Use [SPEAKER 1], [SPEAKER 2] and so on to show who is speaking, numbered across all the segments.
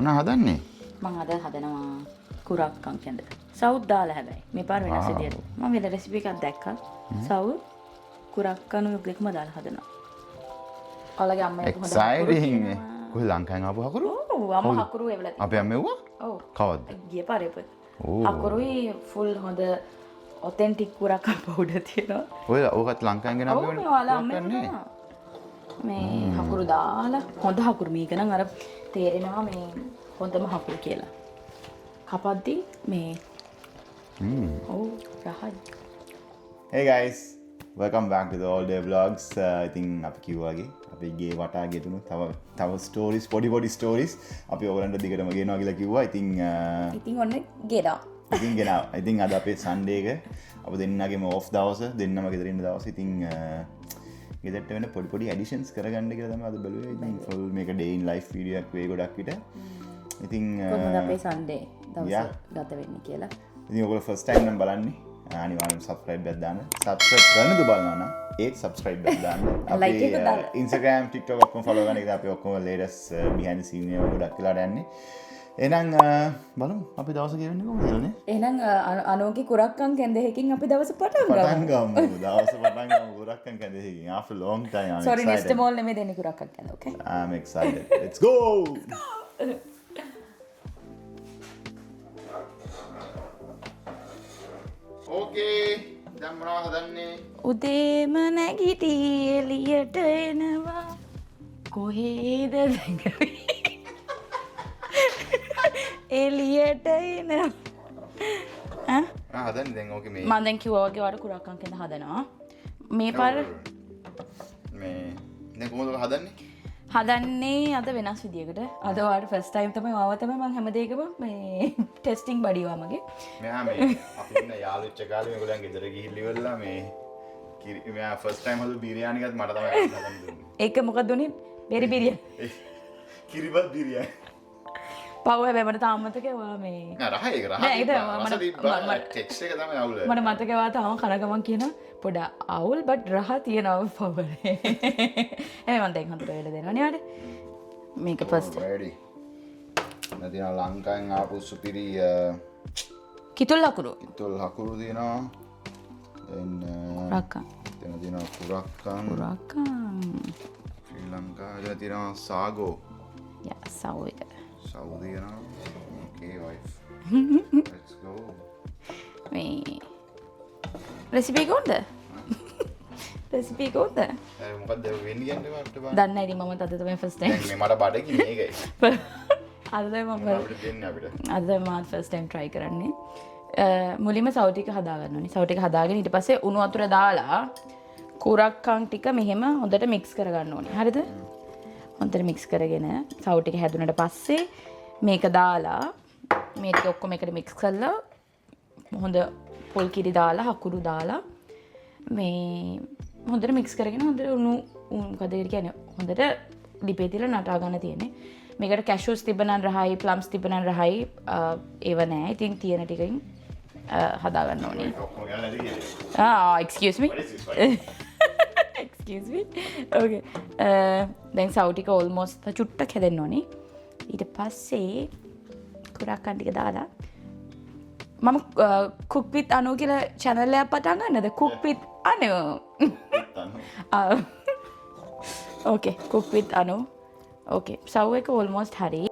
[SPEAKER 1] මොන හදන්නේ?
[SPEAKER 2] මම අද හදනවා කුරක්කන් කැඳ. සවුත් දාලා හැබැයි. මේ පාර වෙනස් විදියට. මම වෙන රෙසිපි එකක් දැක්කා. සවුත් කුරක්කනු දෙකම දාලා හදනවා. ඔයාලගේ අම්මා හොඳ
[SPEAKER 1] එක්සයිටිං. කොහේ ලංකාවෙන් ආපු හකුරු?
[SPEAKER 2] ඔව් අම්මා හකුරු එවලා තියෙනවා.
[SPEAKER 1] අපේ අම්මෙව්වා?
[SPEAKER 2] ඔව්.
[SPEAKER 1] කවද්ද?
[SPEAKER 2] ගිය පාරේ පොත්. හකුරුයි ෆුල් හොඳ ඔතෙන්ටික් කුරක්කන් පවුඩර් තියෙනවා.
[SPEAKER 1] ඔය ඕකත් ලංකාවෙන් ගෙන ආපු
[SPEAKER 2] ඔව් ඔයාලා අම්මා මේ හකුරු දාලා හොඳ හකුරු මේක නම් අර තේරෙනවා මේ හොඳම හකුරු කියලා. කපද්දි මේ ඔව් රහයි.
[SPEAKER 1] Hey guys, welcome back to the all day vlogs. I think අපි කිව්වාගේ අපි ගේ වටා ගෙතුණු තව stories පොඩි stories අපි ඔයගලන්ට දිගටම ගෙනවා කියලා කිව්වා.
[SPEAKER 2] ඉතින් ඔන්න ගෙනා.
[SPEAKER 1] ඉතින් ගෙනා. ඉතින් අද අපේ Sunday එක අප දෙන්නගේම off දවස දෙන්නම ගෙදර ඉන්න දවස්. ඉතින් ගෙදරට වෙන පොඩි additions කරගන්න කියලා තමයි අද බලුවේ. ඉතින් full මේක day in life video එකක් වේ ගොඩක් විට. ඉතින්
[SPEAKER 2] කොහොමද අපේ Sunday දවස ගත වෙන්නේ කියලා.
[SPEAKER 1] ඉතින් ඔයගොල්ලෝ first time නම් බලන්නේ අනිවාර්යෙන් subscribe එකක් දාන්න. subscribe කරන්න බලනවා නම් ඒත් subscribe එකක් දාන්න.
[SPEAKER 2] like එක දාන්න.
[SPEAKER 1] Instagram, TikTok ඔක්කොම follow කරන එක අපි ඔක්කොම latest behind the scene එක ගොඩක් වෙලාට යන්නේ. එහෙනම් බලමු අපි දවස ගෙවන්නේ කොහොමද කියලා නේ.
[SPEAKER 2] එහෙනම් අනෝගේ කුරක්කන් කැඳෙහකින් අපි දවස පටන් ගමු.
[SPEAKER 1] දවස පටන් ගමු කුරක්කන් කැඳෙහකින් after long time. I'm
[SPEAKER 2] sorry
[SPEAKER 1] excited.
[SPEAKER 2] next mall නෙමෙයි දෙන්නේ කුරක්කන් කැඳ. okay.
[SPEAKER 1] I'm excited. Let's go. Okay. දැන් මොනවද හදන්නේ?
[SPEAKER 2] උදේම නැගිටි එළියට එනවා කොහෙද දැඟවි එළියට එනවා
[SPEAKER 1] හදන්නේ දැන් ඕකේ මේ
[SPEAKER 2] මම දැන් කිව්වා වගේ වර කුරක්කන් කැඳ හදනවා මේ පාර
[SPEAKER 1] මේ දැන් කොහොමද ඔක
[SPEAKER 2] හදන්නේ අද වෙනස් විදියකට අද වාට ෆස්ට් ටයිම් තමයි මාව තමයි මම හැමදේකම මේ ටෙස්ටිං බඩිවා මගේ
[SPEAKER 1] මෙහා මේ අපි ඉන්න යාළුවෙච්ච කාලේ මේගොල්ලන් ගෙදර ගිහිල්ලා ඉවරලා මේ මෙයා ෆස්ට් ටයිම් හදපු බිරියානි එකත් මට තමයි හදන්න දුන්නේ.
[SPEAKER 2] ඒක මොකක්ද උනේ? බෙරි බිරියානි.
[SPEAKER 1] කිරිබත් බිරියානි.
[SPEAKER 2] පව් හැබැයි මට තාම මතකයි ඔයා මේ
[SPEAKER 1] නෑ රහ ඒක රහ. ටෙක්ස්ට් එක තමයි අවුල.
[SPEAKER 2] මට මතකයි ඔයා තාම කන ගමන් කියන පොඩ අවුල් බට් රහ තියෙනවා පවරේ. එහෙනම් මම දැන් හඳුර වෙලා දෙනවා නේ මේක ෆස්ට්.
[SPEAKER 1] ready. නැතිනම් ලංකාවෙන් ආපු සුපිරි
[SPEAKER 2] කිතුල් හකුරු.
[SPEAKER 1] කිතුල් හකුරු දිනවා. then
[SPEAKER 2] කුරක්කන්.
[SPEAKER 1] එතන දිනවා කුරක්කන්. ශ්‍රී ලංකාවේ දිනවා සාගෝ.
[SPEAKER 2] යා සව් එක.
[SPEAKER 1] Saudi, you know. Okay, wife. Let's go.
[SPEAKER 2] මේ රෙසිපි කොහොමද? රෙසිපි කොහොමද?
[SPEAKER 1] මොකක්ද වෙන්නේ කියන්නේ අපිට බලන්න.
[SPEAKER 2] දන්නේ නැහැ ඉතින් මම අද තමයි ෆස්ට් ටයිම්.
[SPEAKER 1] මේ මට බඩගිනි මේකයි.
[SPEAKER 2] අද තමයි මම
[SPEAKER 1] අපිට දෙන්නේ අපිට.
[SPEAKER 2] අද තමයි මම ෆස්ට් ටයිම් try කරන්නේ. මුලින්ම සව් ටික හදා ගන්න ඕනේ. සව් ටික හදාගෙන ඊට පස්සේ උණු වතුර දාලා කුරක්කන් ටික මෙහෙම හොඳට මික්ස් කරගන්න ඕනේ. හරිද? හොඳට මික්ස් කරගෙන සව් ටික හැදුනට පස්සේ මේක දාලා මේ ටික ඔක්කොම එකට මික්ස් කරලා හොඳ පොල් කිරි දාලා හකුරු දාලා මේ හොඳට මික්ස් කරගෙන හොඳට උණු මොකද කියන්නේ හොඳට ලිපේ තියලා නටා ගන්න තියෙන්නේ. මේකට කැෂුස් තිබ්බනම් රහයි, ප්ලම්ස් තිබ්බනම් රහයි ඒව නෑ. ඉතින් තියෙන ටිකකින් හදා ගන්න ඕනේ. excuse me. excuse me. okay. දැන් සව් ටික almost චුට්ටක් හැදෙන්න ඕනේ. ඊට පස්සේ කුරක්කන් ටික දාලා මම cook with anu කියලා channel එකක් පටන් ගන්නද? cook with anu. okay, cook with anu. okay. සව් එක almost හරි.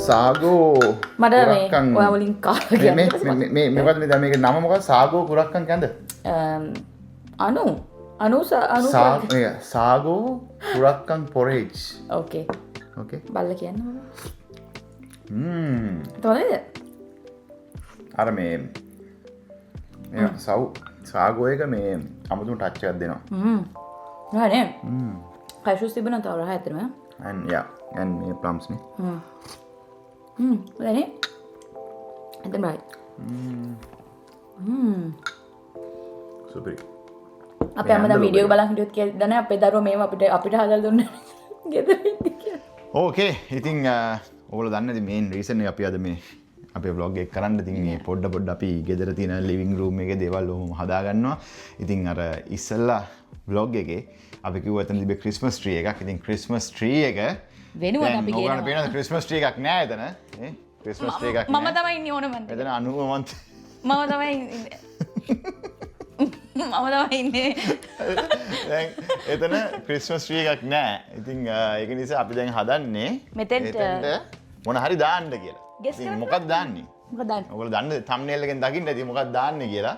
[SPEAKER 1] සාගෝ
[SPEAKER 2] මට මේ
[SPEAKER 1] කුරක්කන්
[SPEAKER 2] ඔයා වලින් කාලා කියන්න
[SPEAKER 1] මේ මොකද මේ මේක නම මොකක්ද සාගෝ කුරක්කන් කැඳ
[SPEAKER 2] අනු
[SPEAKER 1] සාගෝ කුරක්කන් පොරේජ්
[SPEAKER 2] ඕකේ
[SPEAKER 1] ඕකේ
[SPEAKER 2] බල්ල කියන්න තොනද
[SPEAKER 1] අර මේ සව් සාගෝ එක මේ අමුතුම ටච් එකක් දෙනවා
[SPEAKER 2] නේ කැෂුස් තිබුණා තව රහ ඇතරම
[SPEAKER 1] and මේ plums නේ
[SPEAKER 2] දැනේ ඇතම රයි
[SPEAKER 1] සුපිරි
[SPEAKER 2] අපේ අම්මා වීඩියෝ බලන් හිටියොත් කියදන අපේ දරුවෝ මේව අපිට හදලා දුන්නා ගෙදර ඉඳි කියලා.
[SPEAKER 1] ඕකේ ඉතින් ඔයගොල්ලෝ දන්නේ නැති මේන් රීසන් එක අපි අද මේ අපේ vlog එක කරන්න ඉතින් මේ පොඩ්ඩ අපි ගෙදර තියෙන ලිවිං රූම් එකේ දේවල් ඔහොම හදා ගන්නවා. ඉතින් අර ඉස්සෙල්ලා vlog එකේ අපි කිව්වා එතන තිබේ ක්‍රිස්මස් ට්‍රී එකක්. ඉතින් ක්‍රිස්මස් ට්‍රී එක
[SPEAKER 2] වෙනුවට අපි කියනවා.
[SPEAKER 1] ඔයගොල්ලන්ට පේනවද ක්‍රිස්මස් ට්‍රී එකක් නෑ එතන? නේ? ක්‍රිස්මස් ට්‍රී එකක්
[SPEAKER 2] මම තමයි ඉන්නේ ඕනමන්ත.
[SPEAKER 1] එතන 90
[SPEAKER 2] මම තමයි ඉන්නේ. මම තමයි ඉන්නේ.
[SPEAKER 1] දැන් එතන ක්‍රිස්මස් ට්‍රී එකක් නෑ. ඉතින් ඒක නිසා අපි දැන් හදන්නේ
[SPEAKER 2] මෙතෙන්ට
[SPEAKER 1] මොන හරි දාන්න කියලා. ඉතින් මොකක්ද දාන්නේ?
[SPEAKER 2] මොකද දාන්නේ?
[SPEAKER 1] ඔයගොල්ලෝ දන්නේ thumbnail එකෙන් දකින්න ඇති මොකක්ද දාන්නේ කියලා.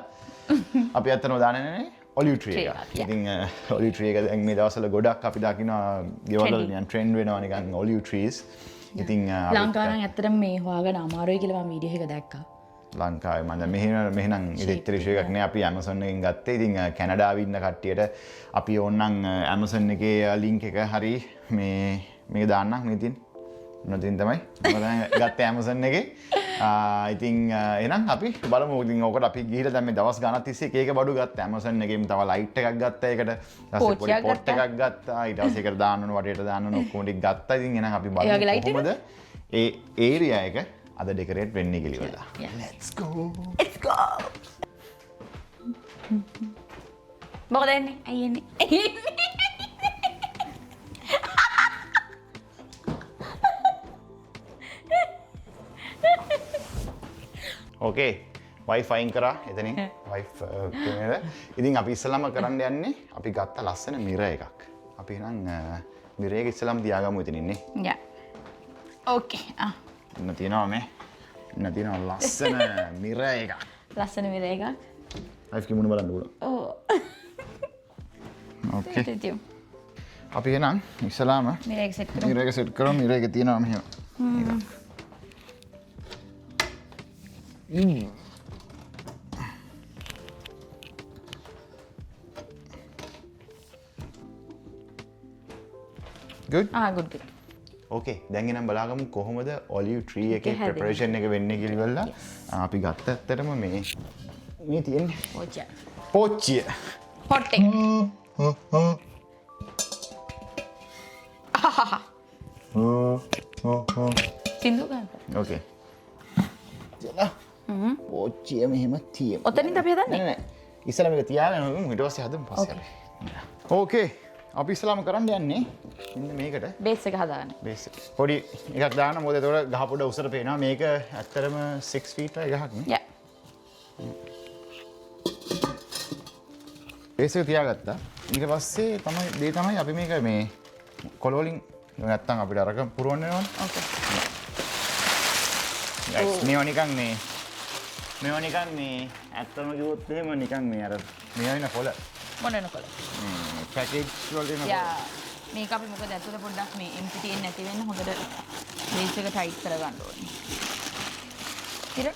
[SPEAKER 1] අපි ඇත්තටම දාන්නේ නේ ඔලිව් ට්‍රී එක. ඉතින් ඔලිව් ට්‍රී එක දැන් මේ දවස්වල ගොඩක් අපි දකිනවා ගෙවල් වල නිකන් ට්‍රෙන්ඩ් වෙනවා නිකන් ඔලිව් ට්‍රීස්. ඉතින්
[SPEAKER 2] ලංකාවේ නම් ඇත්තටම මේ හොයාගෙන අමාරුයි කියලා මම වීඩියෝ එක දැක්කා.
[SPEAKER 1] ලංකාවේ මම මෙහෙනම් ඉලෙක්ට්‍රික් එකක් නේ අපි Amazon එකෙන් ගත්තේ. ඉතින් කැනඩාවේ ඉන්න කට්ටියට අපි ඕනනම් Amazon එකේ link එක හරි මේක දාන්නම් මේ තියෙන. මොනදින් තමයි මම ගත්තේ Amazon එකේ. ඉතින් එහෙනම් අපි බලමු. ඉතින් ඕකට අපි ගිහිල්ලා දැන් මේ දවස් ගානක් තිස්සේ එක එක බඩු ගත්තා Amazon එකෙන්. තව ලයිට් එකක් ගත්තා ඒකට. ඊට පස්සේ පොඩි පොට් එකක් ගත්තා. ඊට පස්සේ ඒකට දාන්න ඕන වටේට දාන්න ඕන ඔක්කොම ටික ගත්තා. ඉතින් එහෙනම් අපි බලමු කොහොමද ඒ ඒරියා එක අද ඩෙකරේට් වෙන්නේ කියලා. Let's go.
[SPEAKER 2] Let's go. මොකද එන්නේ? අයියන්නේ.
[SPEAKER 1] ඕකේ වයිෆ් අයින් කරා එතනින් වයිෆ් කෙනෙක්. ඉතින් අපි ඉස්සලම කරන්න යන්නේ අපි ගත්ත ලස්සන මිර එකක්. අපි එහෙනම් මිර එක ඉස්සලම තියාගමු එතනින් නේ.
[SPEAKER 2] යා. ඕකේ.
[SPEAKER 1] ඉන්න තියෙනවා මේ. ඉන්න තියෙනවා ලස්සන මිර එකක්.
[SPEAKER 2] ලස්සන මිර එකක්.
[SPEAKER 1] වයිෆ් කිමුණ බලන්න පුළුවන්.
[SPEAKER 2] ඕ.
[SPEAKER 1] ඕකේ. අපි එහෙනම් ඉස්සලාම
[SPEAKER 2] මිර එක සෙට් කරමු.
[SPEAKER 1] මිර එක සෙට් කරමු. මිර එක තියෙනවා මෙහෙම. Good?
[SPEAKER 2] good.
[SPEAKER 1] ඕකේ දැන් එනම් බලාගමු කොහොමද ඔලිව් ට්‍රී එකේ ප්‍රෙපරේෂන් එක වෙන්නේ කියලා. අපි ගත්ත ඇත්තටම මේ තියෙන්නේ පෝච්චිය.
[SPEAKER 2] පොට් එක. සින්දු ගන්න.
[SPEAKER 1] ඕකේ. ජලා. පෝච්චිය මෙහෙම තියෙමු.
[SPEAKER 2] ඔතනින්ද අපි හදන්නේ?
[SPEAKER 1] නෑ ඉස්සලා මේක තියාගෙන ඊට පස්සේ හදමු පස්සේ. ඕකේ. අපි ඉස්සලාම කරන්න යන්නේ මෙන්න මේකට
[SPEAKER 2] බේස් එක හදාගන්න.
[SPEAKER 1] බේස් එක. පොඩි එකක් දාන්න මොකද එතකොට ගහ පොඩ උසට පේනවා. මේක ඇත්තටම 6 feet වගේ ගහක් නේ.
[SPEAKER 2] යා.
[SPEAKER 1] බේස් එක තියාගත්තා. ඊට පස්සේ තමයි අපි මේක මේ කොළ වලින් නැත්තම් අපිට අරක පුරවන්න වෙනවනේ.
[SPEAKER 2] ඕකේ.
[SPEAKER 1] ගයිස් මේවා නිකන් මේ ඇත්තම කිව්වොත් එහෙම නිකන් මේ අර මේ වෙන කොළ
[SPEAKER 2] මොන කොළ?
[SPEAKER 1] පැකේජ් වල දෙන
[SPEAKER 2] යා. මේක අපි මොකද ඇතුලේ පොඩ්ඩක් මේ එම්ටි තියෙන්නේ නැති වෙන්න හොඳට බේස් එක ටයිට් කරගන්න ඕනේ. ඊට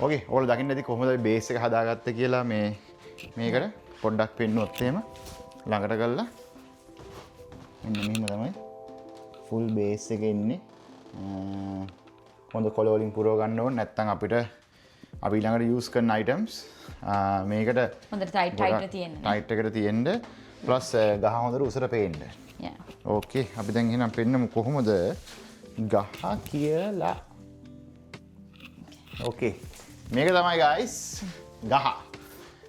[SPEAKER 1] ඕකේ ඔයාලා දකින්න ඇති කොහොමද බේස් එක හදාගත්තේ කියලා මේකට පොඩ්ඩක් පෙන්නුවොත් එහෙම ළඟට ගල්ලා මෙන්න මෙහෙම තමයි ෆුල් බේස් එක ඉන්නේ. හොඳ කොළ වලින් පුරව ගන්න ඕනේ නැත්නම් අපිට අපි ළඟට යූස් කරන අයිටම්ස් මේකට
[SPEAKER 2] හොඳට ටයිට් තියෙන්න.
[SPEAKER 1] ටයිට් එකට තියෙන්න ප්ලස් ගහ හොඳට උසට පේන්න.
[SPEAKER 2] යා.
[SPEAKER 1] ඕකේ අපි දැන් එහෙනම් පෙන්නමු කොහොමද ගහ කියලා. ඕකේ මේක තමයි guys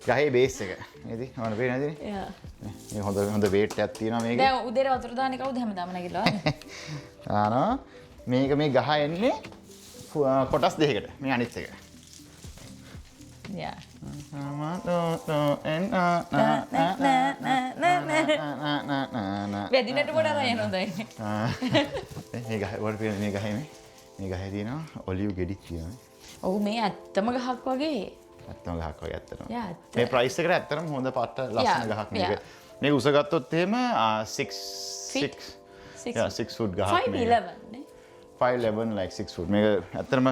[SPEAKER 1] ගහේ බේස් එක. නේද? මම පේන්නේ නැතිනේ.
[SPEAKER 2] යා.
[SPEAKER 1] මේ හොඳ weight එකක් තියෙනවා මේකේ.
[SPEAKER 2] දැන් උදේට වතුර දාන්නේ කවුද හැමදාම නැගිටලා?
[SPEAKER 1] මේක මේ ගහ එන්නේ කොටස් දෙකකට. මේ අනිත් එක.
[SPEAKER 2] Yeah. වැදිනට පොඩ අරයන හොඳයි.
[SPEAKER 1] මේ ගහ වල පේන මේ ගහේ මේ ගහේ තියෙනවා ඔලිව් ගෙඩික් තියෙනවා.
[SPEAKER 2] ඔව් මේ ඇත්තම ගහක් වගේ.
[SPEAKER 1] ඇත්තම ගහක් වගේ ඇත්තටම.
[SPEAKER 2] Yeah, ඇත්ත.
[SPEAKER 1] මේ ප්‍රයිස් එකට ඇත්තටම හොඳ පට්ට ලස්සන
[SPEAKER 2] Yeah,
[SPEAKER 1] ගහක්
[SPEAKER 2] yeah.
[SPEAKER 1] මේක. මේක උස ගත්තොත් එහෙම 6 foot ගහක්
[SPEAKER 2] 5'11" නේ.
[SPEAKER 1] 5'11" like 6 foot. මේක ඇත්තටම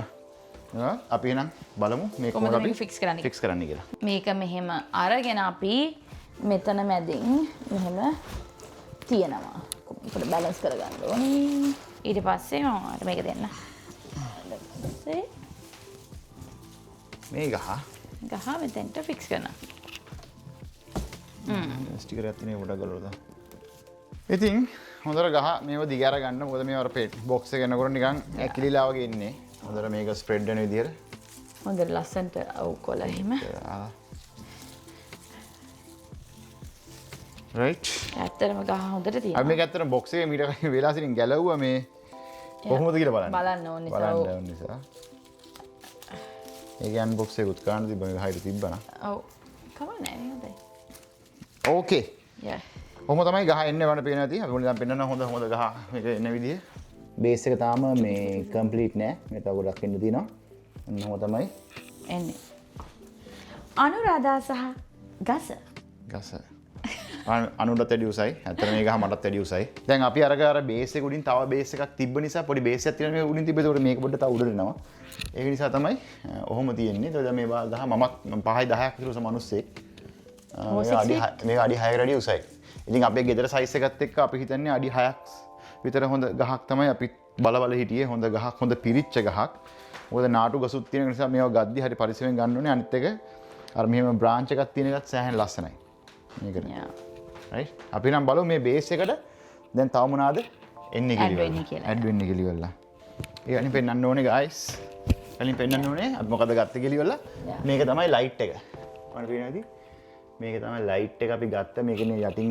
[SPEAKER 1] අපි එහෙනම් බලමු මේක
[SPEAKER 2] කොහොමද
[SPEAKER 1] කොහොමද අපි
[SPEAKER 2] මේක fix කරන්නේ?
[SPEAKER 1] fix කරන්න කියලා.
[SPEAKER 2] මේක මෙහෙම අරගෙන අපි මෙතන මැදින් මෙහෙම තියනවා. කොහොමද බැලන්ස් කරගන්න ඕනේ. ඊට පස්සේ මම මේක දෙන්න. ඊට පස්සේ
[SPEAKER 1] මේ ගහ
[SPEAKER 2] ගහ මෙතෙන්ට ෆික්ස් කරනවා.
[SPEAKER 1] ස්ටිකර් එකක් තියෙන පොඩක් ගලවලා. ඉතින් හොඳට ගහ මේව දිග අර ගන්න. මොකද මේව අර බොක්ස් එක එනකොට නිකන් ඇකිලිලා වගේ ඉන්නේ. හොඳට මේක ස්ප්‍රෙඩ් වෙන විදියට.
[SPEAKER 2] හොඳට ලස්සනට අවු කොළ එහෙම.
[SPEAKER 1] රයිට්.
[SPEAKER 2] ඇත්තටම ගහ හොඳට
[SPEAKER 1] අපි
[SPEAKER 2] තියෙනවා.
[SPEAKER 1] මේක ඇත්තටම බොක්ස් එකේ මීට කලින් වෙලාසින් ගැලවුවා මේ කොහොමද කියලා බලන්න.
[SPEAKER 2] බලන්න ඕන නිසා.
[SPEAKER 1] බලන්න ඕන නිසා. ඒක අන්බොක්ස් එකකුත් කරන්න තිබ්බා මේක හයිට තිබ්බා
[SPEAKER 2] ඔව්. කමන්නේ හොඳයි.
[SPEAKER 1] ඕකේ.
[SPEAKER 2] Yeah.
[SPEAKER 1] කොහොම තමයි ගහ එන්නේ වඩ පේන ඇති. අපි මුලින් දැන් පෙන්නන හොඳ ගහ මේක එන විදිය. බේස් එක තාම මේ කම්ප්ලීට් නෑ. මේ තව ගොඩක් එන්න තියෙනවා. ඔන්න ඔහොම තමයි
[SPEAKER 2] එන්නේ. අනුරාධා සහ ගස.
[SPEAKER 1] ගස. අනුරට වැඩි උසයි. ඇත්තට මේ ගහ මටත් වැඩි උසයි. දැන් අපි අර බේස් එක උඩින් තව බේස් එකක් තිබ්බ නිසා පොඩි බේස් එකක් තියෙනවා මේ උඩින් තිබ්බ. ඒකට මේක පොඩ්ඩක් තව උඩට එනවා. ඒක නිසා තමයි ඔහොම තියෙන්නේ. ඒතකොට මේ ගහ මමත් 5යි 10ක් විතර උස මිනිස්සෙක්. මේක අඩි 6කට වැඩි උසයි. ඉතින් අපේ ගෙදර සයිස් එකත් එක්ක අපි හිතන්නේ අඩි 6ක් විතර හොඳ ගහක් තමයි අපි බල හිටියේ. හොඳ ගහක්, හොඳ පිරිච්ච ගහක්. මොකද නාටු ගසුත් තියෙන නිසා මේවා ගද්දි හරි පරිස්සමෙන් ගන්න ඕනේ. අනිත් එක අර මෙහෙම බ්‍රාන්ච් එකක් තියෙන එකත් සෑහෙන ලස්සනයි. මේකට.
[SPEAKER 2] Yeah.
[SPEAKER 1] right? අපි නම් බලමු මේ බේස් එකට දැන් තව මොනවාද එන්නේ කියලා. ඇඩ් වෙන්නේ කියලා. ඒක අනිත් පෙන්නන්න ඕනේ guys. කලින් පෙන්නන්න ඕනේ අපි මොකද ගත්තේ කියලා. මේක තමයි ලයිට් එක. මම පේනවාද? මේක තමයි ලයිට් එක අපි ගත්ත. මේකනේ යටින්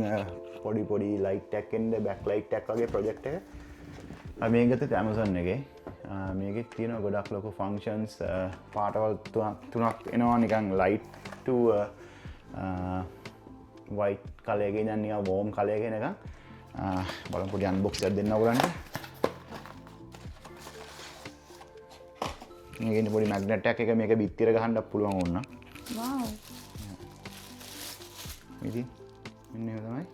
[SPEAKER 1] පොඩි ලයිට් එකක් එන්නේ බෑක් ලයිට් එකක් වගේ ප්‍රොජෙක්ට් එක. අපි මේක ගත්තේ Amazon එකේ. මේකේ තියෙන ගොඩක් ලොකු ෆන්ක්ෂන්ස් පාටවල් තුනක් එනවා නිකන් ලයිට් to white කලර් එකේ ඉඳන් නිකන් warm කලර් එකේ නිකන් බලමු පොඩි අන්බොක්ස් එකක් දෙන්න ඔයගලන්ට. මේකේ පොඩි මැග්නට් එකක් මේක බිත්තියට ගහන්නත් පුළුවන් වුණා.
[SPEAKER 2] wow.
[SPEAKER 1] ඉතින් මෙන්න ඒක තමයි.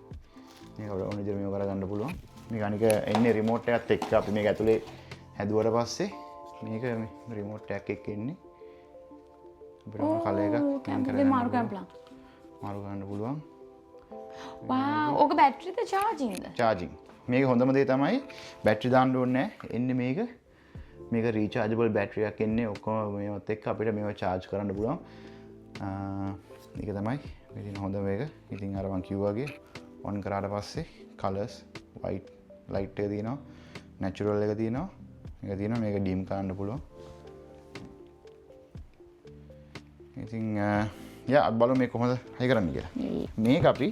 [SPEAKER 1] මේක ඕන විදිහට මේව කරගන්න පුළුවන්. මේක අනික එන්නේ රිමෝට් එකත් එක්ක. අපි මේක ඇතුලේ හැදුවට පස්සේ මේක රිමෝට් එකක් එක්ක එන්නේ. අපිට ඕන කලර් එකක්
[SPEAKER 2] මාරු
[SPEAKER 1] ගන්න පුළුවන්.
[SPEAKER 2] wow. ඕක බැටරිද chargingද?
[SPEAKER 1] charging. මේක හොඳම දේ තමයි බැටරි දාන්න ඕනේ නැහැ. එන්නේ මේක rechargeable battery එකක් එන්නේ. ඔක්කොම මේවත් එක්ක අපිට මේව charge කරන්න පුළුවන්. මේක තමයි ඉතින් හොඳ මේක. ඉතින් අර මං කිව්වා වගේ on කරාට පස්සේ colors white light එක තියෙනවා. natural එක තියෙනවා. මේක තියෙනවා මේක dim කරන්න පුළුවන්. ඉතින් යා අපි බලමු මේක කොහොමද හයි කරන්න කියලා. මේක අපි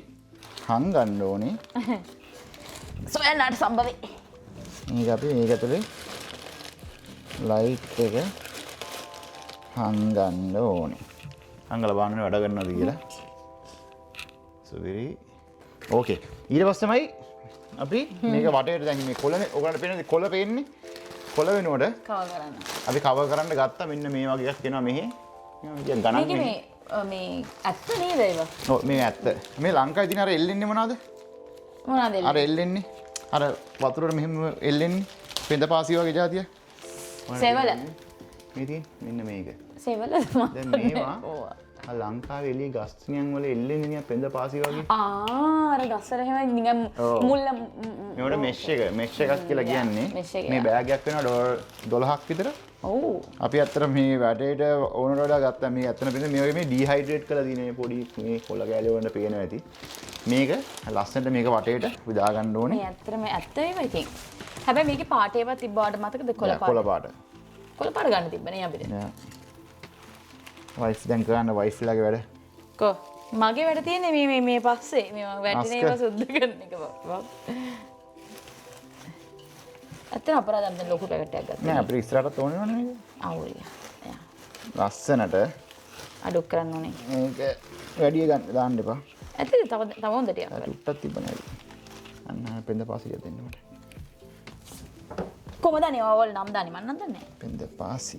[SPEAKER 1] හංගන්න ඕනේ.
[SPEAKER 2] සොයන්නට සම්භවේ.
[SPEAKER 1] මේක අපි මේක ඇතුලේ ලයිට් එක හංගන්න ඕනේ. හංගලා බලන්න වැඩ කරනවද කියලා. සුවිරි. ඕකේ. ඊට පස්සේ තමයි අපි මේක වටේට දැන් මේ කොළනේ ඔයගලන්ට පේනද කොළ පේන්නේ? කොළ වෙනකොට
[SPEAKER 2] කවර් කරන්න.
[SPEAKER 1] අපි කවර් කරන්න ගත්තා මෙන්න මේ වගේ එකක් එනවා මෙහි. ගණන්
[SPEAKER 2] මේ ඇත්ත නේද ඒක?
[SPEAKER 1] ඔව් මේ ඇත්ත. මේ ලංකාවේ තියෙන අර එල්ලෙන්නේ මොනවද?
[SPEAKER 2] මොනවද
[SPEAKER 1] අර එල්ලෙන්නේ. අර වතුරට මෙහෙම එල්ලෙන්නේ. පෙඳ පාසි වගේ જાතිය.
[SPEAKER 2] සෙවල.
[SPEAKER 1] මේ තියෙන මෙන්න මේක.
[SPEAKER 2] සෙවල
[SPEAKER 1] දැන් මේවා ලංකාවේ එළිය ගස්නියන් වල එල්ලෙන්නේ නිකන් පෙඳ පාසි වගේ.
[SPEAKER 2] අර ගස්සර එහෙම නිකන් මුල්ල
[SPEAKER 1] මේවට මෙෂ් එකක් කියලා කියන්නේ. මේ බෑග් එකක් වෙනවා ඩෝලර් 12ක් විතර.
[SPEAKER 2] ඔව්.
[SPEAKER 1] අපි අත්තර මේ වැඩේට ඕනට වඩා ගත්තා. මේ අත්තන පිටින් මේ වගේ මේ ඩිහයිඩ්‍රේට් කරලා තියෙන මේ පොඩි මේ කොළ කැලේ වලට පේනවා ඇති. මේක ලස්සනට මේක වටේට විදා ගන්න ඕනේ.
[SPEAKER 2] මේ ඇත්තටම ඇත්ත ඒවා ඉතින්. හැබැයි මේකේ පාට ඒවා තිබ්බාට මතකද කොළ පාට?
[SPEAKER 1] කොළ පාට.
[SPEAKER 2] කොළ පාට ගන්න තිබ්බනේ අපිට.
[SPEAKER 1] වයිෆ් දැන් කරන්න වයිෆ්ලාගේ වැඩ.
[SPEAKER 2] කො මගේ වැඩ තියෙන්නේ මේ පස්සේ මේ වැටින ඒවා සුද්ධ කරන එක බව. අතන අපරාධම් දැන් ලොකු පැකට් එකක් ගත්තා.
[SPEAKER 1] නෑ අපිට ඉස්සරහට ඕනේ නේද?
[SPEAKER 2] අවුල්.
[SPEAKER 1] ලස්සනට
[SPEAKER 2] අඩු කරන්න ඕනේ.
[SPEAKER 1] මේක වැඩිය ගන්න දාන්න එපා.
[SPEAKER 2] ඇත්තද? තව හොඳට ටිකක්.
[SPEAKER 1] ටුට්ටක් තිබ්බනේ. අන්න පෙන්ද පාසිය දෙන්න මට.
[SPEAKER 2] කොහමද අනේ ඔයාලා නම් දාන්නේ මන් නම් දන්නේ නැහැ.
[SPEAKER 1] පෙන්ද පාසි.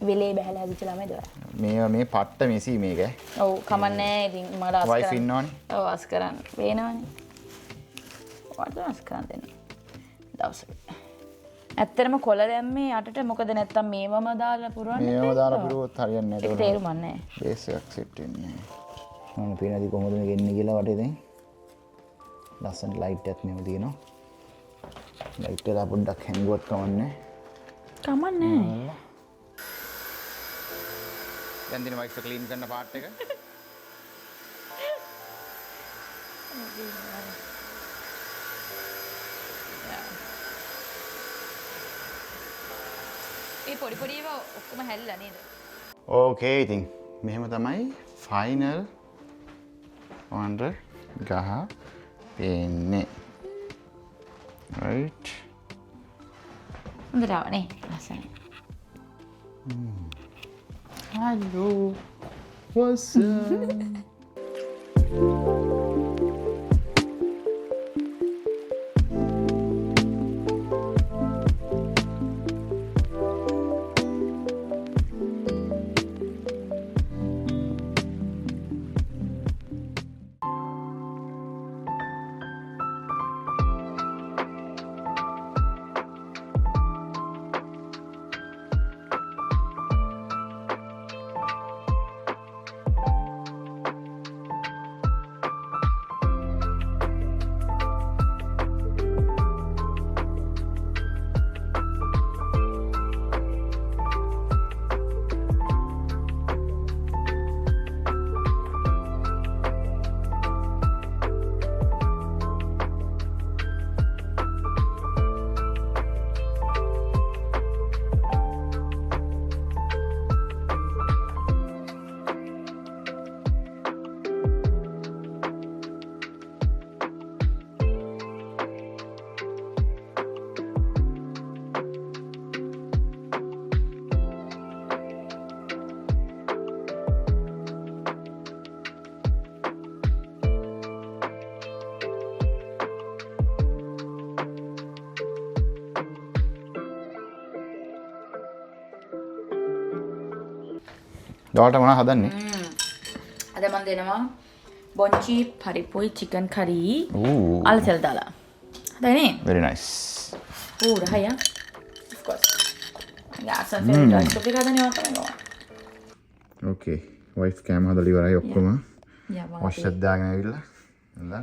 [SPEAKER 2] වෙලේ බහැලා හැදිච්ච ළමයිද ඔයා?
[SPEAKER 1] මේ පට්ට මෙසි මේක.
[SPEAKER 2] ඔව් කමන්නේ ඉතින් මට අස්
[SPEAKER 1] වයිෆ්
[SPEAKER 2] කරන්න.
[SPEAKER 1] ඉන්නවනේ.
[SPEAKER 2] ඔව් අස් කරන්න. පේනවනේ. ඔයාලට අස් කරන්න දෙන්න. දවසක. ඇත්තටම කොළ දැම්මේ යටට මොකද නැත්තම් මේවම දාලා පුරවන්න
[SPEAKER 1] මේවම දාලා පුරුවොත් හරියන්නේ නැහැ.
[SPEAKER 2] ඒක තේරුම් නැහැ.
[SPEAKER 1] බේස් එකක් සෙට් වෙන්නේ නැහැ. මම පේනදී කොහොමද මේක එන්නේ කියලා වටේ දැන්. ලස්සන ලයිට් එකක් නෙමෙයි තියෙනවා. ලයිට් එක පොඩ්ඩක් හැංගුවත් කමන්නේ.
[SPEAKER 2] කමන්නේ.
[SPEAKER 1] දැන් දින වයිෆ් ක්ලීන් කරන පාර්ට් එක.
[SPEAKER 2] ඒ පොඩි පොඩි ඒවා ඔක්කොම හැල්ලා නේද?
[SPEAKER 1] ඕකේ ඉතින් මෙහෙම තමයි ෆයිනල් වන්ඩර් ගහ පේන්නේ. රයිට්.
[SPEAKER 2] හොඳට ආවනේ. ලස්සනයි.
[SPEAKER 1] Hello. What's up? දවල්ට මොනවද හදන්නේ?
[SPEAKER 2] අද මම දෙනවා බොන්චි පරිප්පුයි චිකන් කරි
[SPEAKER 1] Ooh.
[SPEAKER 2] අලසල් දාලා. හදන්නේ?
[SPEAKER 1] Very nice.
[SPEAKER 2] රහය. Of course. gas and filter එක හදන්නේ තමයි.
[SPEAKER 1] Okay. wife cam හදලා ඉවරයි ඔක්කොම.
[SPEAKER 2] යා මම
[SPEAKER 1] wash එකක් දාගෙන ඇවිල්ලා. හරිද?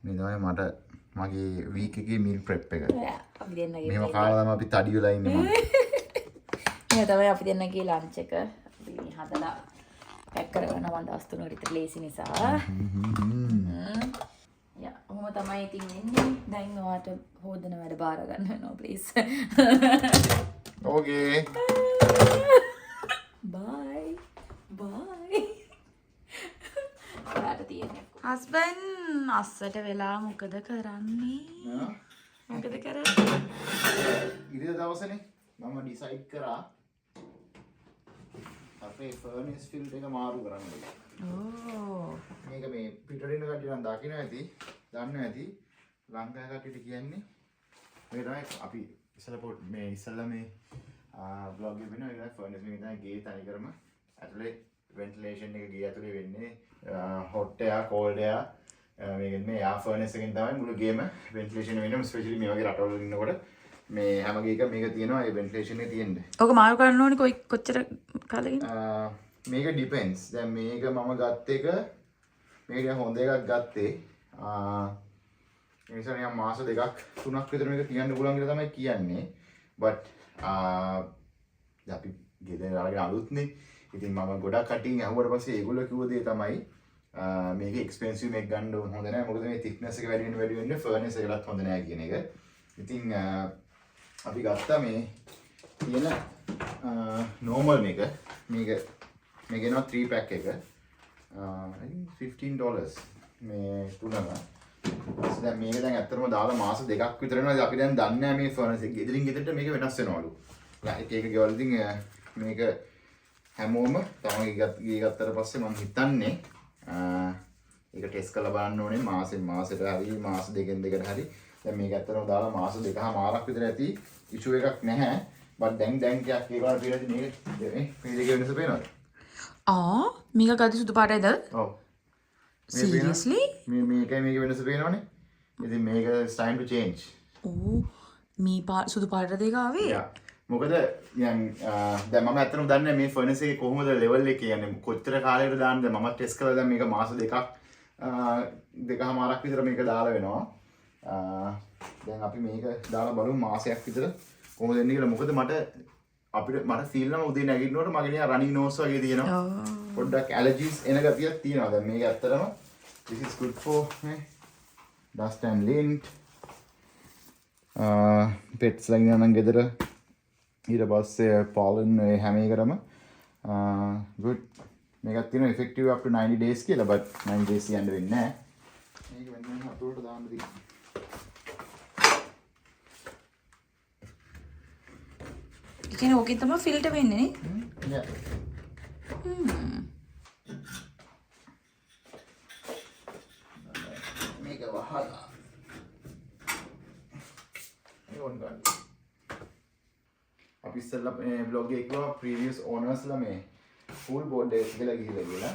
[SPEAKER 1] මේ තමයි මට මගේ week එකේ meal prep එක.
[SPEAKER 2] අපි දෙන්නගේ
[SPEAKER 1] මෙහෙම කාලා තමයි අපි තඩි වෙලා ඉන්නේ මම.
[SPEAKER 2] මේ තමයි අපි දෙන්නගේ lunch එක. අපි හදලා පැක් කරගන්න මම දවස් 3කට විතර ලේසි නිසා. යා ඔහොම තමයි ඉතින් එන්නේ. දැන් ඔයාට හොදන වැඩ බාර ගන්න වෙනවා please.
[SPEAKER 1] Okay.
[SPEAKER 2] Bye. Bye. ඔයාට තියෙන්නේ. husband අස්සට වෙලා මොකද කරන්නේ? මොකද කරන්නේ?
[SPEAKER 1] ඉරිදා දවසනේ මම ඩිසයිඩ් කරා අපේ ෆර්නස් ෆිල්ට් එක මාරු කරන්න. මේක මේ පිටරින් කට්ටිය නම් දකින්න ඇති, දන්නවා ඇති. ලංකාවේ කට්ටියට කියන්නේ මේ තමයි අපි ඉස්සෙල්ලා මේ බ්ලොග් එක වෙනවා. ඒක ෆර්නස් මේක තමයි ගේ තනි කරම ඇතුලේ වෙන්ටිලේෂන් එක ගේ ඇතුලේ වෙන්නේ. හොට් එයා, කෝල්ඩ් එයා මේ යා ෆර්නස් එකෙන් තමයි මුළු ගේම වෙන්ටිලේෂන් වෙන්නේ. ස්පෙෂලි මේ වගේ රටවල ඉන්නකොට මේ හැම ගේක මේක තියෙනවා ඒ වෙන්ටිලේෂන් එක තියෙන්නේ.
[SPEAKER 2] ඔක මාරු කරන්න ඕනේ කොච්චර කාලෙකින්?
[SPEAKER 1] මේක ඩිපෙන්ඩ්ස්. දැන් මේක මම ගත්ත එක මේක හොඳ එකක් ගත්තේ. ඒ නිසා නිකන් මාස 2ක් 3ක් විතර මේක තියන්න පුළුවන් කියලා තමයි කියන්නේ. but අපි ගෙදර අරගෙන අලුත්නේ. ඉතින් මම ගොඩක් කටින් අහුවට පස්සේ ඒගොල්ලෝ කිව්ව දේ තමයි මේක එක්ස්පෙන්සිව් මේක ගන්න හොඳ නැහැ. මොකද මේ thickness එක වැඩි වෙන furnace එකලත් හොඳ නැහැ කියන එක. ඉතින් අපි ගත්තා මේ තියෙන normal මේක එනවා 3 pack එක. I think $15 මේ තුනම. දැන් මේක දැන් ඇත්තටම දාලා මාස 2ක් විතර වෙනවා. අපි දැන් දන්නේ නැහැ මේ furnace එක ගෙදරින් ගෙදරට මේක වෙනස් වෙනවලු. එක ගෙවල් ඉතින් මේක හැමෝම තමයි ගේ ගත්තට පස්සේ මම හිතන්නේ ඒක ටෙස්ට් කරලා බලන්න ඕනේ මාසෙට හරි මාස දෙකෙන් දෙකට හරි. දැන් මේක ඇත්තටම දාලා මාස 2.5 විතර ඇති ඉෂුව එකක් නැහැ. බට් දැන් ටිකක් ඒ වගේ පේනද මේක මේ වෙනස පේනවද?
[SPEAKER 2] මේක ගති සුදු පාටයිද?
[SPEAKER 1] ඔව්.
[SPEAKER 2] Seriously?
[SPEAKER 1] මේක වෙනස පේනවනේ. ඉතින් මේක it's time to change.
[SPEAKER 2] මේ සුදු පාට දෙක ආවේ?
[SPEAKER 1] Yeah. මොකද දැන් මම ඇත්තටම දන්නේ මේ ෆර්නස් එකේ කොහොමද ලෙවල් එක කියන්නේ කොච්චර කාලයකට දාන්නද මම ටෙස්ට් කරලා දැන් මේක මාස දෙකමාරක් විතර මේක දාලා වෙනවා. දැන් අපි මේක දාලා බලමු මාසයක් විතර කොහොමද එන්නේ කියලා. මොකද මට ෆීල් නම් උදේ නැගිටිනකොට මගේ නිකන් රනින් නෝස් වගේ තියෙනවා. පොඩ්ඩක් ඇලර්ජිස් එන ගතියක් තියෙනවා. දැන් මේක ඇත්තටම this is good for dust and lint. pets ලා ඉන්නවා නම් ගෙදර ඊට පස්සේ pollen හැම එකටම good. මේකත් තියෙනවා effective up to 90 days කියලා. but 90 days යන්න වෙන්නේ නැහැ. මේක වෙන හතුරට දාන්න දෙන්න.
[SPEAKER 2] කියන්නේ ඕකේ තමයි ෆිල්ටර් වෙන්නේ නේ?
[SPEAKER 1] Yeah. මේක වහලා. මේ වොන් ගන්න. අපි ඉස්සෙල්ලා මේ බ්ලොග් එකේ කිව්වා previous owners ලා මේ full board එක කියලා ගිහිල්ලා.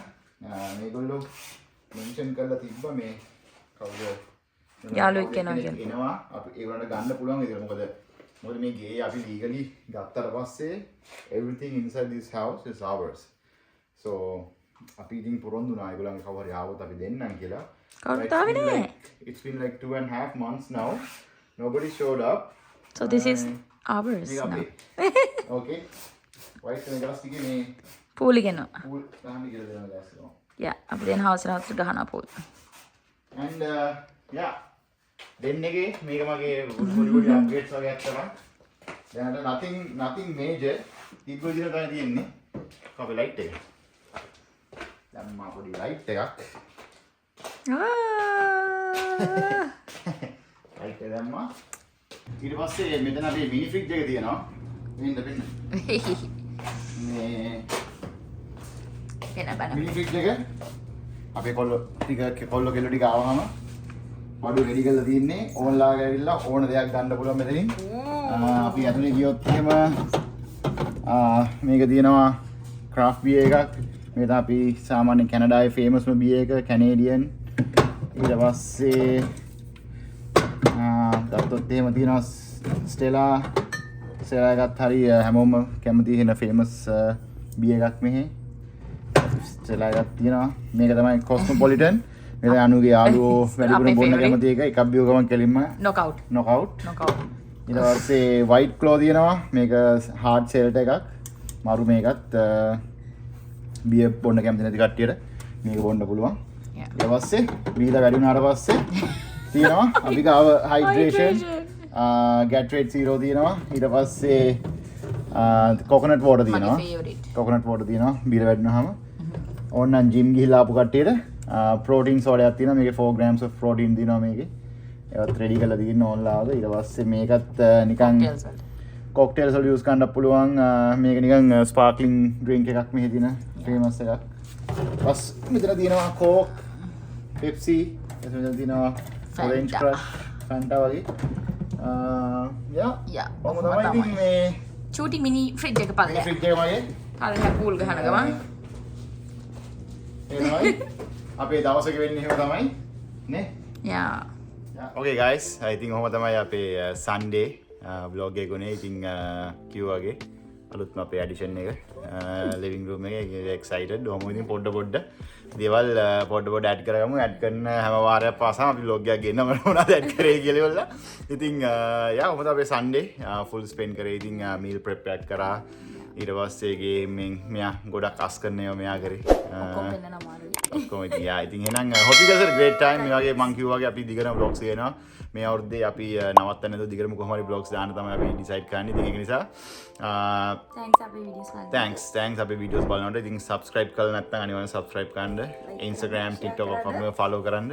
[SPEAKER 1] මේගොල්ලෝ mention කරලා තිබ්බා මේ කවුද
[SPEAKER 2] යාළුවෙක් එනවා
[SPEAKER 1] අපි ඒගොල්ලන්ට ගන්න පුළුවන් විදියට. මොකද මේ ගේ අපි legally ගත්තට පස්සේ everything inside this house is ours. So අපි ඉතින් පොරොන්දු වුණා ඒගොල්ලන්ගේ කවුරු හරි ආවොත් අපි දෙන්නම් කියලා.
[SPEAKER 2] කවුරුත් ආවේ නැහැ.
[SPEAKER 1] It's been like 2.5 months now. Nobody showed up.
[SPEAKER 2] So this is ours now.
[SPEAKER 1] Okay. White and glass එකේ මේ
[SPEAKER 2] pool එකනවා.
[SPEAKER 1] pool ගහන්න කියලා දෙනවා glass එක.
[SPEAKER 2] Yeah, අපි දෙන house house ගහනවා pool.
[SPEAKER 1] And yeah. දෙන්නගේ මේක මගේ පොඩි අප්ඩේට්ස් වගේ තමයි. දැනට nothing major. තිබ්බ විදිහට තමයි තියෙන්නේ. කපේ ලයිට් එක. දැන් මා පොඩි ලයිට් එකක්. ලයිට් එක දැම්මා. ඊට පස්සේ මෙතන අපි මිනි ෆ්‍රිජ් එක තියෙනවා. මෙන්න මේ මිනි ෆ්‍රිජ් එක අපේ කොල්ල කෙල්ල ටික ආවම බඩු රෙඩි කරලා තින්නේ ඕන්ලා ගෑවිලා ඕන දෙයක් ගන්න පුළුවන් මෙතනින්. අපි ඇතුලේ ගියොත් එහෙම මේක තියෙනවා craft beer එකක්. මේක අපි සාමාන්‍ය කැනඩාවේ famous beer එක Canadian. ඊට පස්සේ දත්තොත් එහෙම තියෙනවා Stella එකත් හරි හැමෝම කැමති වෙන famous beer එකක් මෙහි. Stella එකක් තියෙනවා. මේක තමයි Cosmopolitan. මේක අනුගේ යාළුවෝ වැඩිපුර බොන්න කැමති එකක් බියෝ ගමන් කෙලින්ම knockout ඊට පස්සේ white claw තියෙනවා මේක hard shell එකක් මරු මේකත් බියර් බොන්න කැමති නැති කට්ටියට මේක බොන්න පුළුවන් ඊට පස්සේ බීලා වැඩි වුණාට පස්සේ තියෙනවා අපි ගාව hydration Gatorade Zero තියෙනවා ඊට පස්සේ coconut water තියෙනවා බීලා වැඩි වුණාම ඕනනම් gym ගිහිල්ලා ආපු කට්ටියට protein soda එකක් තියෙනවා මේකේ 4 grams of protein තියෙනවා මේකේ ඒවත් ready කරලා තියෙන ඕන්ලාවද ඊට පස්සේ මේකත් නිකන් cocktails වල use කරන්න පුළුවන් මේක නිකන් sparkling drink එකක් මෙහි තියෙන famous එකක් බස් මෙතන තියෙනවා coke pepsi එතන තියෙනවා orange crush fanta වගේ ඔහොම තමයි ඉතින් මේ
[SPEAKER 2] චූටි මිනි ෆ්‍රිජ් එක පල්ලෙහා
[SPEAKER 1] ෆ්‍රිජ් එක වගේ
[SPEAKER 2] පල්ලෙහා pool ගහන ගමන්
[SPEAKER 1] එනවයි අපේ දවසක වෙන්නේ එහෙම තමයි නේ okay guys I think ඔහොම තමයි අපේ Sunday vlog එක උනේ ඉතින් කිව්වාගේ අලුත්ම අපේ ඇඩිෂන් එක living room එකේ excited ඔහොම ඉතින් පොඩ දේවල් පොඩ ඇඩ් කරගමු ඇඩ් කරන හැම වාරයක් පාසාම අපි vlog එකක් ගෙන්නම මොනවද ඇඩ් කරේ කියලා වල ඉතින් ඔහොම තමයි අපේ Sunday full spend කරේ ඉතින් meal prep එකක් කරා ඊට පස්සේ ගේමින් මෙයා ගොඩක් අස් කරන ඒවා මෙයා කරේ ඔක්කොම ඉතින් ඉතින් එහෙනම් hope you guys had a great time මේ වගේ මං කිව්වා වගේ අපි දිගටම vlogs ගෙනවා මේ අවුරුද්දේ අපි නවත්තන්න නැතුව දිගටම කොහොම හරි vlogs දාන්න තමයි අපි decide කරන්නේ ඉතින් ඒක නිසා thanks අපේ videos බලනකොට ඉතින් subscribe කරලා නැත්නම් අනිවාර්යෙන් subscribe කරන්න Instagram TikTok ඔක්කොම follow කරන්න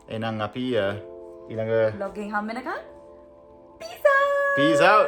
[SPEAKER 1] එහෙනම් අපි ඊළඟ
[SPEAKER 2] vlog එකෙන් හම්බ වෙනකන්
[SPEAKER 1] peace out